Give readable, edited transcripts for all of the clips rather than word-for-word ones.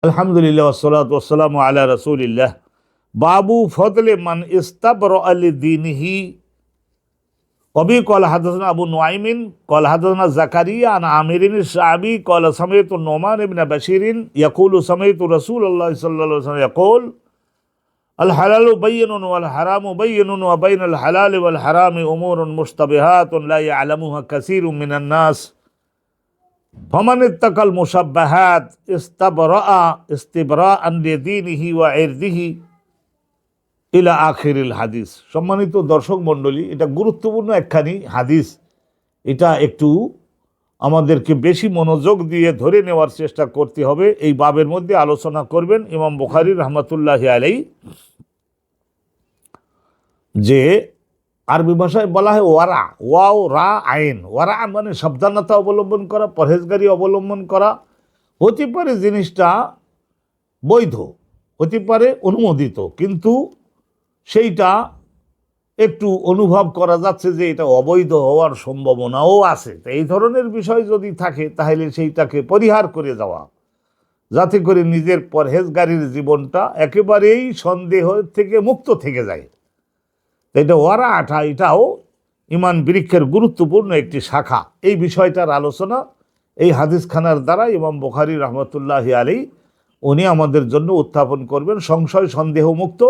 আলহামদুলিল্লাহ ওয়াসসালাতু ওয়াসসালামু আলা রাসূলিল্লাহ। বাবু ফদলে মান ইস্তাবরা লিদীনিহি। ওয়াবি ক্বালা হাদাসানা আবু নুআইমিন ক্বালা হাদাসানা যাকারিয়া আন আমিরিন আশ-শা'বী ক্বালা সামি'তু নু'মান ইবনে বাশীরিন ইয়াকুলু সামি'তু রাসূলুল্লাহ সাল্লাল্লাহু আলাইহি ওয়াসাল্লাম ইয়াকুল আল হালালু বায়্যিনুন ওয়াল হারামু বায়্যিনুন ওয়া বাইনাল হালালি ওয়াল হারামি উমুরুন মুশতাবিহাতুন লা ইয়া'লামুহা কাসীরুম মিনান নাস ফামান ইত্তাকাল মুশাব্বাহাত ইস্তিবরাআন লিদীনিহি ওয়া ইরদিহি ইলা আখিরিল হাদিস। সম্মানিত দর্শক মণ্ডলী, এটা গুরুত্বপূর্ণ একখানি হাদিস। এটা একটু আমাদেরকে বেশি মনোযোগ দিয়ে ধরে নেওয়ার চেষ্টা করতে হবে। এই বাবের মধ্যে আলোচনা করবেন ইমাম বুখারী রাহমাতুল্লাহি আলাইহি, যে আরবি ভাষায় বলা হয় ওয়ারা, ওয়াও রা আইন। ওয়ারা মানে সাবধানতা অবলম্বন করা, পরহেজগারি অবলম্বন করা। হতে পারে জিনিসটা বৈধ, হতে পারে অনুমোদিত, কিন্তু সেইটা একটু অনুভব করা যাচ্ছে যে এটা অবৈধ হওয়ার সম্ভাবনাও আছে। তো এই ধরনের বিষয় যদি থাকে তাহলে সেইটাকে পরিহার করে যাওয়া, যাতে করে নিজের পরহেজগারির জীবনটা একেবারেই সন্দেহ থেকে মুক্ত থেকে যায়। এটা ওয়ারা আঠা, এটাও ইমান বৃক্ষের গুরুত্বপূর্ণ একটি শাখা। এই বিষয়টার আলোচনা এই হাদিসখানার দ্বারা ইমাম বুখারী রাহমাতুল্লাহি আলাইহি উনি আমাদের জন্য উত্থাপন করবেন, সংশয় সন্দেহ মুক্ত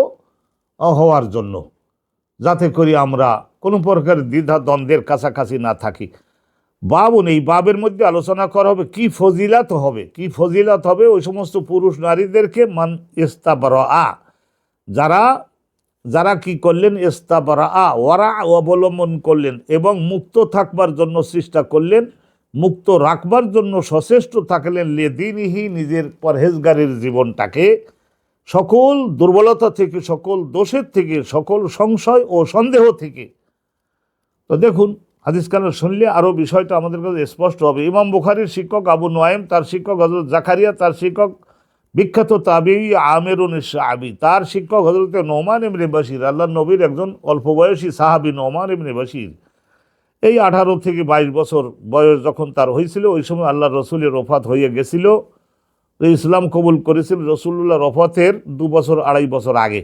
হওয়ার জন্য, যাতে করে আমরা কোনো প্রকার দ্বিধা দ্বন্দ্বের কাছাকাছি না থাকি। বাবুন, এই বাবের মধ্যে আলোচনা করা হবে কি ফজিলাত হবে, কি ফজিলাত হবে ওই সমস্ত পুরুষ নারীদেরকে মান ইস্তাবরা, যারা যারা কি করলেন, ইস্তাবরা ওয়ারা অবলম্বন করলেন এবং মুক্ত থাকবার জন্য চেষ্টা করলেন, মুক্ত রাখবার জন্য সচেষ্ট থাকলেন, লিদীনিহি নিজের পরহেজগারের জীবনটাকে সকল দুর্বলতা থেকে, সকল দোষের থেকে, সকল সংশয় ও সন্দেহ থেকে। তো দেখুন, হাদিসখানা শুনলে আরও বিষয়টা আমাদের কাছে স্পষ্ট হবে। ইমাম বুখারীর শিক্ষক আবু নুআইম, তার শিক্ষক হযরত জাকারিয়া, তার শিক্ষক বিখ্যাত তাবিঈ আমিরুন আশ-শা'বী, তার শিক্ষক হযরত নু'মান ইবনে বাশীর, আল্লাহর নবীর একজন অল্প বয়সী সাহাবী নু'মান ইবনে বাশীর। এই 18 থেকে 22 বছর বয়স যখন তার হয়েছিল, ওই সময় আল্লাহর রসুলের ওফাত হয়ে গেছিল। ইসলাম কবুল করেছিল রসুল্লাহর ওফাতের 2 বছর 2.5 বছর আগে।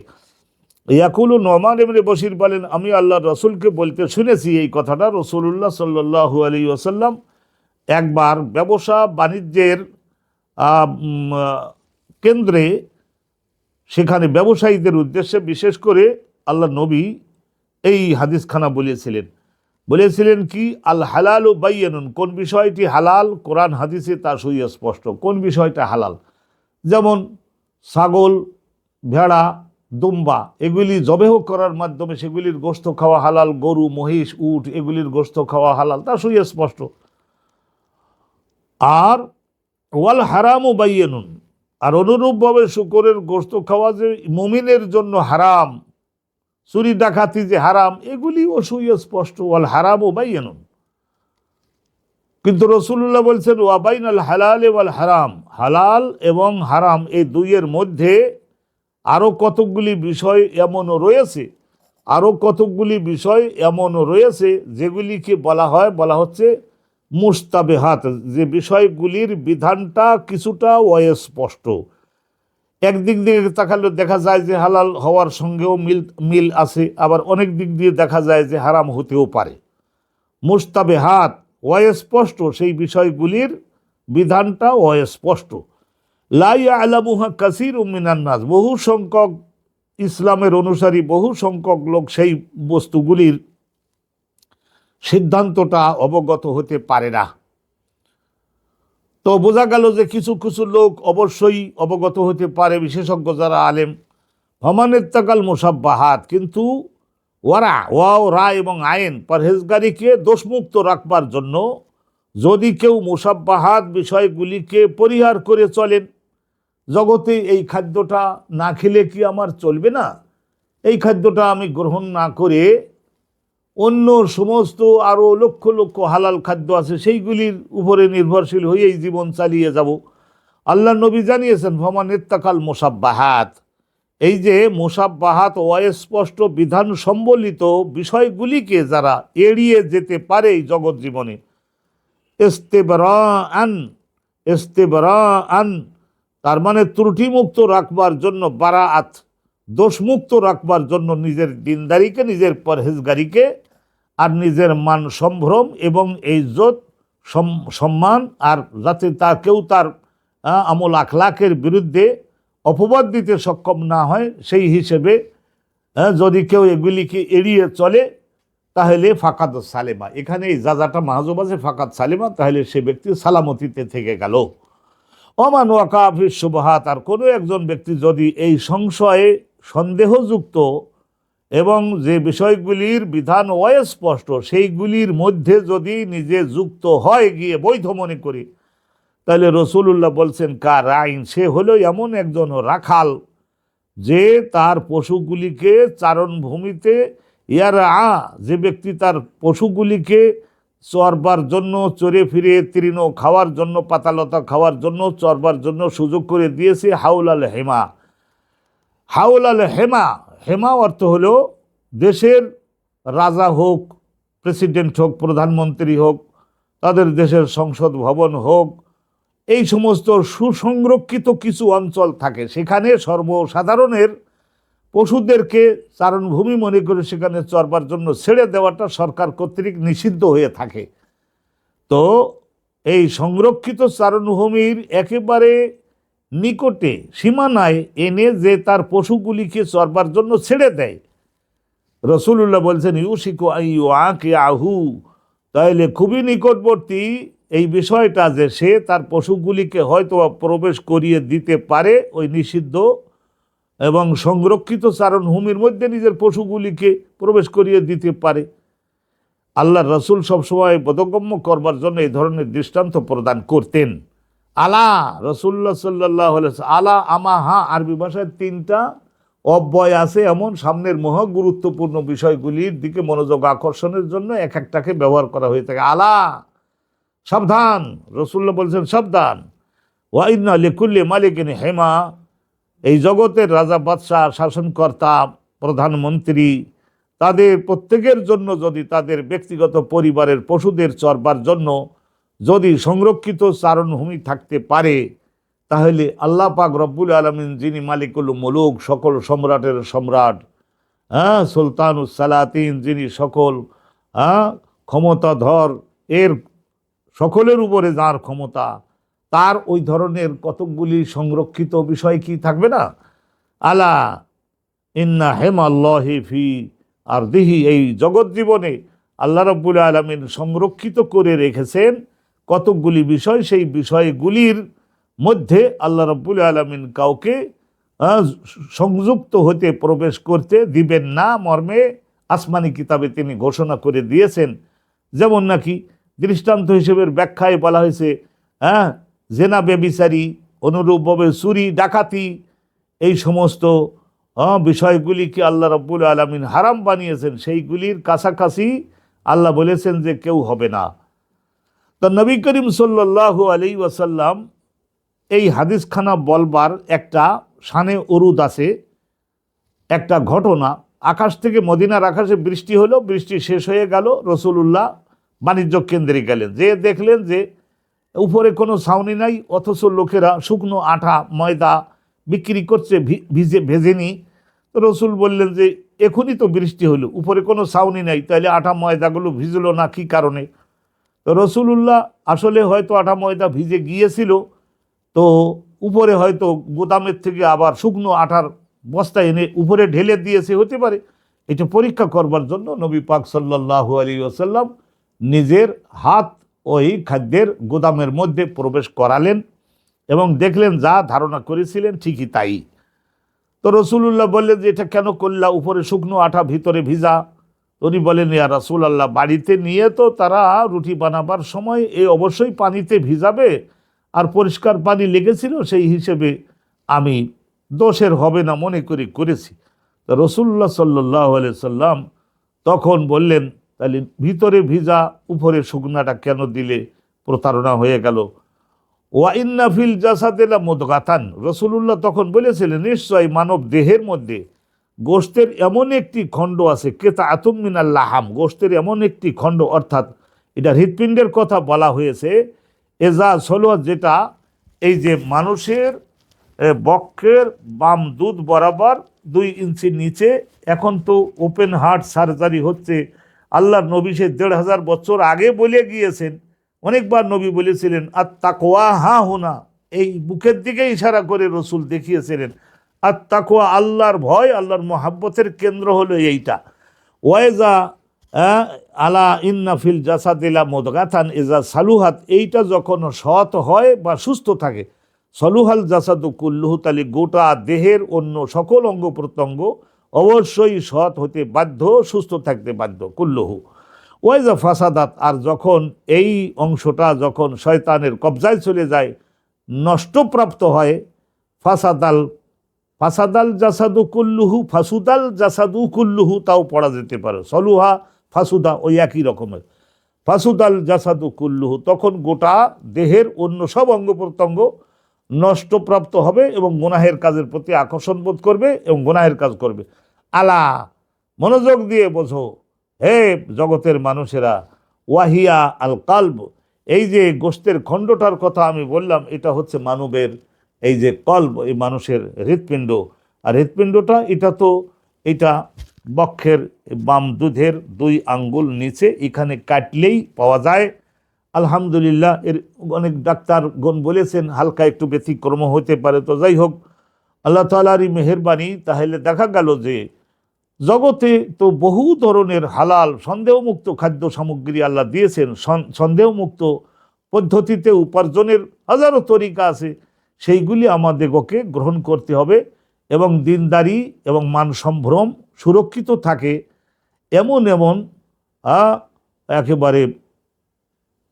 ইয়াকুলু নু'মান ইবনে বাশীর বলেন, আমি আল্লাহর রসুলকে বলতে শুনেছি এই কথাটা। রসুলুল্লাহ সাল্লাল্লাহু আলাইহি ওয়াসাল্লাম একবার ব্যবসা বাণিজ্যের কেন্দ্রে, সেখানে ব্যবসায়ীদের উদ্দেশ্যে বিশেষ করে আল্লাহ নবী এই হাদিসখানা বলেছিলেন কি, আল হালালু বায়্যিনুন, কোন বিষয়টি হালাল কোরআন হাদিসে তা সুস্পষ্ট, কোন বিষয়টা হালাল। যেমন ছাগল, ভেড়া, দুম্বা এগুলি জবেহ করার মাধ্যমে সেগুলির গোশত খাওয়া হালাল, গরু, মহিষ, উট এগুলির গোশত খাওয়া হালাল, তা সুস্পষ্ট। আর ওয়াল হারামু বায়্যিনুন, আর অনুরূপভাবে শূকরের গোশত খাওয়া যে মুমিনের জন্য হারাম, চুরি ডাকাতি যে হারাম, এগুলিও সুস্পষ্ট। ওয়াল হারামু বায়্যিনুন। কিন্তু রাসূলুল্লাহ বলছেন ওয়া বাইনাল হালাল ওয়াল হারাম, হালাল এবং হারাম এই দুইয়ের মধ্যে আরও কতকগুলি বিষয় এমনও রয়েছে, যেগুলিকে বলা হচ্ছে মুস্তাবিহাত, যে বিষয়গুলির বিধানটা কিছুটা অস্পষ্ট। একদিক দিয়ে তাকালে দেখা যায় যে হালাল হওয়ার সঙ্গেও মিল আছে, আবার অনেক দিক দিয়ে দেখা যায় যে হারাম হতেও পারে। মুস্তাবিহাত অস্পষ্ট, সেই বিষয়গুলির বিধানটা অস্পষ্ট। লা ইয়া'লামুহা কাসীরুম মিনান নাস, বহু সংখ্যক ইসলামের অনুসারী, বহু সংখ্যক লোক সেই বস্তুগুলির সিদ্ধান্তটা অবগত হতে পারে না। তো বোঝা গেল যে কিছু কিছু লোক অবশ্যই অবগত হতে পারে, বিশেষজ্ঞ যারা আলেম। ফামান ইত্তাকাল মুশাব্বাহাত, কিন্তু ওয়াও রা এবং আইন পরহেজগারিকে দোষমুক্ত রাখবার জন্য যদি কেউ মুশাব্বাহাত বিষয়গুলিকে পরিহার করে চলেন, জগতে এই খাদ্যটা না খেলে কি আমার চলবে না, এই খাদ্যটা আমি গ্রহণ না করে অন্য সমস্ত আরও লক্ষ লক্ষ হালাল খাদ্য আছে সেইগুলির উপরে নির্ভরশীল হয়েই জীবন চালিয়ে যাব। আল্লাহ নবী জানিয়েছেন ফামান ইত্তাকাল মুশাব্বাহাত, এই যে মুশাব্বাহাত অস্পষ্ট বিধান সম্বলিত বিষয়গুলিকে যারা এড়িয়ে যেতে পারে এই জগৎ জীবনে, ইস্তিবরাআন তার মানে ত্রুটিমুক্ত রাখবার জন্য, বারাআত দোষমুক্ত রাখবার জন্য নিজের দিনদারিকে, নিজের পরহেজগারিকে, আর নিজের মান সম্ভ্রম এবং ইজ্জত সম্মান, আর যাতে কেউ তার আমল আখলাকের বিরুদ্ধে অপবাদ দিতে সক্ষম না হয়, সেই হিসেবে যদি কেউ এগুলিকে এড়িয়ে চলে তাহলে ফাকাদ সালেমা, এখানে এই যাজাটা মাহজুব আছে ফাকাদ সালেমা, তাহলে সে ব্যক্তি সালামতিতে থেকে গেল। ওমান ওয়াকা ফি শুবহাত, আর কোনো একজন ব্যক্তি যদি এই সংশয়ে সন্দেহযুক্ত এবং যে বিষয়গুলির বিধান অস্পষ্ট সেইগুলির মধ্যে যদি নিজে যুক্ত হয় গিয়ে বৈধ মনে করি, তাহলে রসুলুল্লাহ বলছেন কার আইন, সে হলো এমন একজন রাখাল যে তার পশুগুলিকে চারণভূমিতে, যে ব্যক্তি তার পশুগুলিকে চরবার জন্য, চরে ফিরে তৃণ খাওয়ার জন্য, পাতালতা খাওয়ার জন্য, চরবার জন্য সুযোগ করে দিয়েছে, হাউল আল হেমা। হাউল আল হেমা, হেমা অর্থ হলো দেশের রাজা হোক, প্রেসিডেন্ট হোক, প্রধানমন্ত্রী হোক, তাদের দেশের সংসদ ভবন হোক, এই সমস্ত সুসংরক্ষিত কিছু অঞ্চল থাকে, সেখানে সর্বসাধারণের পশুদেরকে চারণভূমি মনে করে সেখানে চরবার জন্য ছেড়ে দেওয়াটা সরকার কর্তৃক নিষিদ্ধ হয়ে থাকে। তো এই সংরক্ষিত চারণভূমির একেবারে নিকটে সীমানায় এনে যে তার পশুগুলিকে চরবার জন্য ছেড়ে দেয়, রসুলুল্লাহ বলছেন ইউসিকু আইয়াকে আহু, তাইলে খুবই নিকটবর্তী এই বিষয়টা যে সে তার পশুগুলিকে হয়তো প্রবেশ করিয়ে দিতে পারে ওই নিষিদ্ধ এবং সংরক্ষিত চারণভূমির মধ্যে নিজের পশুগুলিকে প্রবেশ করিয়ে দিতে পারে। আল্লাহ রসুল সবসময় বোধগম্য করবার জন্য এই ধরনের দৃষ্টান্ত প্রদান করতেন। আলা, রসুল্লাহ সাল্লাহ আলা, আমা, হা, আরবি ভাষায় 3টা অব্যয় আছে এমন সামনের মহা গুরুত্বপূর্ণ বিষয়গুলির দিকে মনোযোগ আকর্ষণের জন্য এক একটাকে ব্যবহার করা হয়ে থাকে। আলা, সাবধান, রসুল্লাহ বলছেন সাবধান। ওয়াইন্না লিকুল্লি মালিকিন হেমা, এই জগতের রাজা, বাদশাহ, শাসনকর্তা, প্রধানমন্ত্রী, তাদের প্রত্যেকের জন্য যদি তাদের ব্যক্তিগত পরিবারের পশুদের চরবার জন্য যদি সংরক্ষিত চারণভূমি থাকতে পারে, তাহলে আল্লাহ পাক রব্বুল আলামিন, যিনি মালিকুল মুলুক, সকল সম্রাটের সম্রাট, সুলতানুস সালাতিন, যিনি সকল ক্ষমতাধর, এর সকলের উপরে যার ক্ষমতা, তার ওই ধরনের কতকগুলি সংরক্ষিত বিষয় কি থাকবে না? আলা ইন্না হেমাল্লাহি ফি আরদিহি, এই জগৎ জীবনে আল্লাহ রাব্বুল আলামিন সংরক্ষিত করে রেখেছেন কতকগুলি বিষয়, সেই বিষয়গুলির মধ্যে আল্লাহ রাব্বুল আলামিন কাউকে সংযুক্ত হতে, প্রবেশ করতে দিবেন না মর্মে আসমানি কিতাবে তিনি ঘোষণা করে দিয়েছেন। যেমন নাকি দৃষ্টান্ত হিসেবে ব্যাখ্যায় বলা হয়েছে জেনা, বেবিচারি, অনুরূপভাবে চুরি, ডাকাতি, এই সমস্ত বিষয়গুলিকে আল্লাহ রাব্বুল আলামিন হারাম বানিয়েছেন, সেইগুলির কাছাকাছি আল্লাহ বলেছেন যে কেউ হবে না। তো নবী করিম সাল্লাল্লাহু আলাইহি ওয়াসাল্লাম এই হাদিসখানা বলবার একটা শানে উরুদ আছে, একটা ঘটনা। আকাশ থেকে, মদিনার আকাশে বৃষ্টি হলো, বৃষ্টি শেষ হয়ে গেল, রসুলুল্লাহ বাণিজ্য কেন্দ্রে গেলেন, যে দেখলেন যে উপরে কোনো ছাউনি নাই, অথচ লোকেরা শুকনো আটা, ময়দা বিক্রি করছে ভেজেনি। তো রসুল বললেন যে এখনই তো বৃষ্টি হলো, উপরে কোনো ছাউনি নাই, তাহলে আটা ময়দাগুলো ভিজলো না কী কারণে? তো রসুলুল্লাহ আসলে হয়তো আটা ময়দা ভিজে গিয়েছিল, তো উপরে হয়তো গোদামের থেকে আবার শুকনো আটার বস্তা এনে উপরে ঢেলে দিয়েছে, হতে পারে। এটা পরীক্ষা করবার জন্য নবী পাক সাল্লাল্লাহু আলাইহি ওয়াসাল্লাম নিজের হাত ওই খাদ্যের গোদামের মধ্যে প্রবেশ করালেন এবং দেখলেন যা ধারণা করেছিলেন ঠিকই তাই। তো রসুলুল্লাহ বললেন যে এটা কেন করলা, উপরে শুকনো আটা ভিতরে ভিজা? উনি বলেন ইয়া রাসূলুল্লাহ, বাড়িতে নিয়ে তো তারা রুটি বানাবার সময় এই অবশ্যই পানিতে ভিজাবে, আর পরিষ্কার পানি লেগেছিল, সেই হিসেবে আমি দোষের হবে না মনে করে করেছি। তো রাসূলুল্লাহ সাল্লাল্লাহু আলাইহি সাল্লাম তখন বললেন তাহলে ভিতরে ভিজা উপরে শুকনাটা কেন দিলে? প্রতারণা হয়ে গেল। ওয়া ইন্না ফিল জাসাদি লা মুদগাতান, রাসূলুল্লাহ তখন বলেছিলেন নিশ্চয় মানব দেহের মধ্যে গোশতের এমন একটি খণ্ড আছে, কিতাআতুম মিনাল লাহাম, গোশতের এমন একটি খণ্ড, অর্থাৎ এটা হৃৎপিণ্ডের কথা বলা হয়েছে। এজা সলো, যেটা এই যে মানুষের বক্ষের বাম দুধ বরাবর 2 ইঞ্চি নিচে। এখন তো ওপেন হার্ট সার্জারি হচ্ছে। আল্লাহর নবী সে 1500 বছর আগে বলে গিয়েছেন, অনেকবার নবী বলেছিলেন আর তাকওয়া হা হুনা, এই বুকের দিকে ইশারা করে রসুল দেখিয়েছিলেন। আর তাকওয়া আল্লাহর ভয়, আল্লাহর মহাব্বতের কেন্দ্র হলো এইটা। ওয়াইজা আলা ইন্না ফিল জাসাদিলা মুদগাতান ইজা সালুহাত, এইটা যখন সৎ হয় বা সুস্থ থাকে, সলুহাল জাসাদু কুল্লুহু, তাহলে গোটা দেহের অন্য সকল অঙ্গ প্রত্যঙ্গ অবশ্যই সৎ হতে বাধ্য, সুস্থ থাকতে বাধ্য। কুল্লুহু ওয়াইজা ফাসাদাত, আর যখন এই অংশটা যখন শয়তানের কবজায় চলে যায়, নষ্টপ্রাপ্ত হয়, ফাসাদাল ফাসাদাল জাসাদু কুল্লুহু, ফাসুদাল জাসাদু কুল্লুহু, তাও পড়া যেতে পারে। সলুহা ফাসুদা ওই একই রকমের। ফাসুদাল জাসাদু কুল্লুহু, তখন গোটা দেহের অন্য সব অঙ্গ প্রত্যঙ্গ নষ্টপ্রাপ্ত হবে এবং গুনাহের কাজের প্রতি আকর্ষণ বোধ করবে এবং গুনাহের কাজ করবে। আলা, মনোযোগ দিয়ে বোঝো হে জগতের মানুষেরা, ওয়াহিয়া আল কালব, এই যে গোশতের খণ্ডটার কথা আমি বললাম, এটা হচ্ছে মানবের এই যে কলব, এই মানুষের হৃৎপিণ্ড। আর হৃৎপিণ্ডটা এটা বক্ষের বাম দুধের 2 আঙ্গুল নিচে, এখানে কাটলেই পাওয়া যায়। আলহামদুলিল্লাহ, এর অনেক ডাক্তারগণ বলেছেন হালকা একটু ব্যতিক্রম হতে পারে। তো যাই হোক, আল্লাহ তাআলারই মেহেরবানি। তাহলে দেখা গেল যে জগতে তো বহু ধরনের হালাল সন্দেহমুক্ত খাদ্য সামগ্রী আল্লাহ দিয়েছেন। সন্দেহমুক্ত পদ্ধতিতে উপার্জনের হাজারো তরিকা আছে, সেইগুলি আমাদেরকে গ্রহণ করতে হবে এবং দিনদারি এবং মান সম্ভ্রম সুরক্ষিত থাকে এমন একেবারে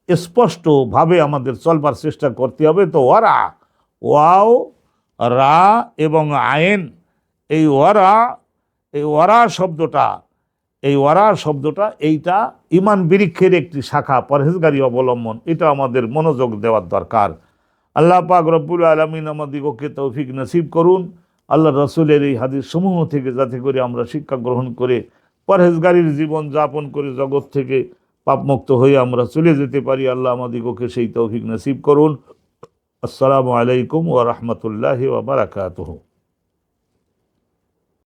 স্পষ্টভাবে আমাদের চলবার চেষ্টা করতে হবে। তো ওয়াও রা এবং আইন, এই ওয়ারা শব্দটা এইটা ইমান বৃক্ষের একটি শাখা, পরহেজগারি অবলম্বন। এটা আমাদের মনোযোগ দেওয়ার দরকার। আল্লাহ পাক রব্বুল আলামিন আমাদিগকে তৌফিক নসিব করুন আল্লাহ রসুলের এই হাদিস সমূহ থেকে, যাতে করে আমরা শিক্ষা গ্রহণ করে পরহেজগারির জীবন যাপন করে জগৎ থেকে পাপমুক্ত হয়ে আমরা চলে যেতে পারি। আল্লাহ আমাদিগকে সেই তৌফিক নসিব করুন। আসসালামু আলাইকুম ওয়া রাহমাতুল্লাহি ওয়া বারাকাতুহু।